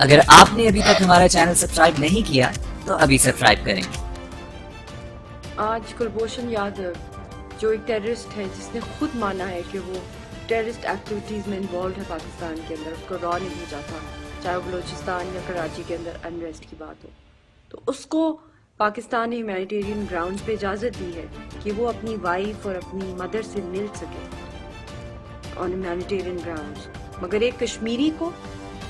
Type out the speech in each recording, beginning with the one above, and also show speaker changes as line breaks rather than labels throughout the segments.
اگر آپ نے ابھی تک ہمارا چینل سبسکرائب نہیں کیا تو ابھی سبسکرائب کریں۔
آج کلبھوشن یادو جو ایک ٹیررسٹ ہے جس نے خود مانا ہے کہ وہ ٹیررسٹ ایکٹیویٹیز میں انوالوڈ ہے پاکستان کے اندر، اس کو را نہیں بھیجا تھا، چاہے وہ بلوچستان یا کراچی کے اندر انریسٹ کی بات ہو، تو اس کو پاکستان نے ہیومینیٹیرین گراؤنڈز پہ اجازت دی ہے کہ وہ اپنی وائف اور اپنی مدر سے مل سکے آن ہیومینیٹیرین گراؤنڈز، مگر ایک کشمیری کو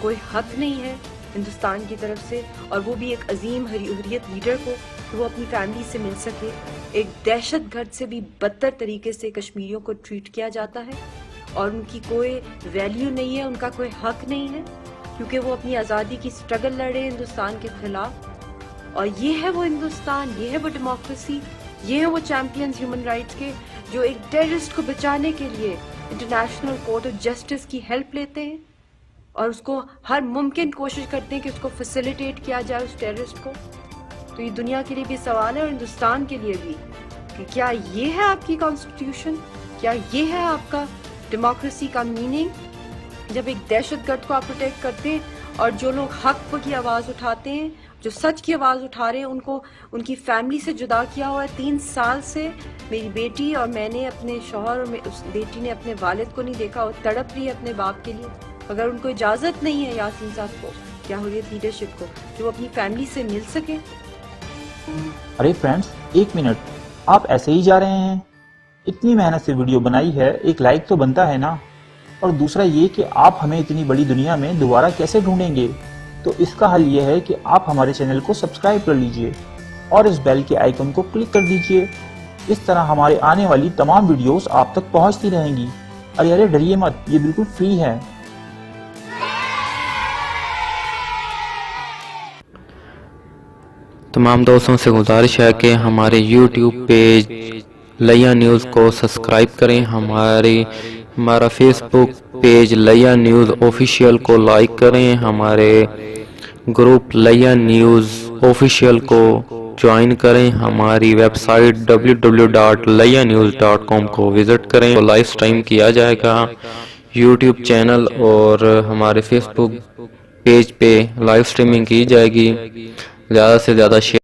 کوئی حق نہیں ہے ہندوستان کی طرف سے، اور وہ بھی ایک عظیم حریت لیڈر کو کہ وہ اپنی فیملی سے مل سکے۔ ایک دہشت گرد سے بھی بدتر طریقے سے کشمیریوں کو ٹریٹ کیا جاتا ہے اور ان کی کوئی ویلیو نہیں ہے، ان کا کوئی حق نہیں ہے، کیونکہ وہ اپنی آزادی کی سٹرگل لڑے ہندوستان کے خلاف۔ اور یہ ہے وہ ہندوستان، یہ ہے وہ ڈیموکریسی، یہ ہے وہ چیمپئنز ہیومن رائٹس کے جو ایک ٹیررسٹ کو بچانے کے لیے انٹرنیشنل کورٹ آف جسٹس کی ہیلپ لیتے ہیں اور اس کو ہر ممکن کوشش کرتے ہیں کہ اس کو فیسیلیٹیٹ کیا جائے اس ٹیررسٹ کو۔ تو یہ دنیا کے لیے بھی سوال ہے اور ہندوستان کے لیے بھی کہ کیا یہ ہے آپ کی کانسٹیٹیوشن، کیا یہ ہے آپ کا ڈیموکریسی کا میننگ، جب ایک دہشت گرد کو آپ پروٹیکٹ کرتے ہیں اور جو لوگ حق کی آواز اٹھاتے ہیں، جو سچ کی آواز اٹھا رہے ہیں، ان کو ان کی فیملی سے جدا کیا ہوا ہے۔ 3 سال سے میری بیٹی اور میں نے اپنے شوہر اور اس بیٹی نے اپنے والد کو نہیں دیکھا اور تڑپ رہی ہے اپنے باپ کے لیے، اگر ان کو اجازت نہیں ہے یاسین صاحب کو یا حریت لیڈرشپ کو جو وہ اپنی فیملی سے مل سکے۔
ارے فرینڈز، 1 منٹ، آپ ایسے ہی جا رہے ہیں؟ اتنی محنت سے ویڈیو بنائی ہے، ایک لائک تو بنتا ہے نا؟ اور دوسرا یہ کہ آپ ہمیں اتنی بڑی دنیا میں دوبارہ کیسے ڈھونڈیں گے؟ تو اس کا حل یہ ہے کہ آپ ہمارے چینل کو سبسکرائب کر لیجئے اور اس بیل کے آئیکن کو کلک کر دیجئے۔ اس طرح ہمارے آنے والی تمام ویڈیوز آپ تک پہنچتی رہیں گی۔ ارے ڈریے مت، یہ بالکل فری ہے۔
تمام دوستوں سے گزارش ہے کہ ہمارے یوٹیوب پیج لیا نیوز کو سبسکرائب کریں، ہمارا فیس بک پیج لیا نیوز آفیشیل کو لائک کریں، ہمارے گروپ لیا نیوز آفیشیل کو جوائن کریں، ہماری ویب سائٹ www.lianews.com کو وزٹ کریں۔ تو لائیو سٹریم کیا جائے گا یوٹیوب چینل اور ہمارے فیس بک پیج پہ لائیو سٹریمنگ کی جائے گی۔ زیادہ سے زیادہ شیئر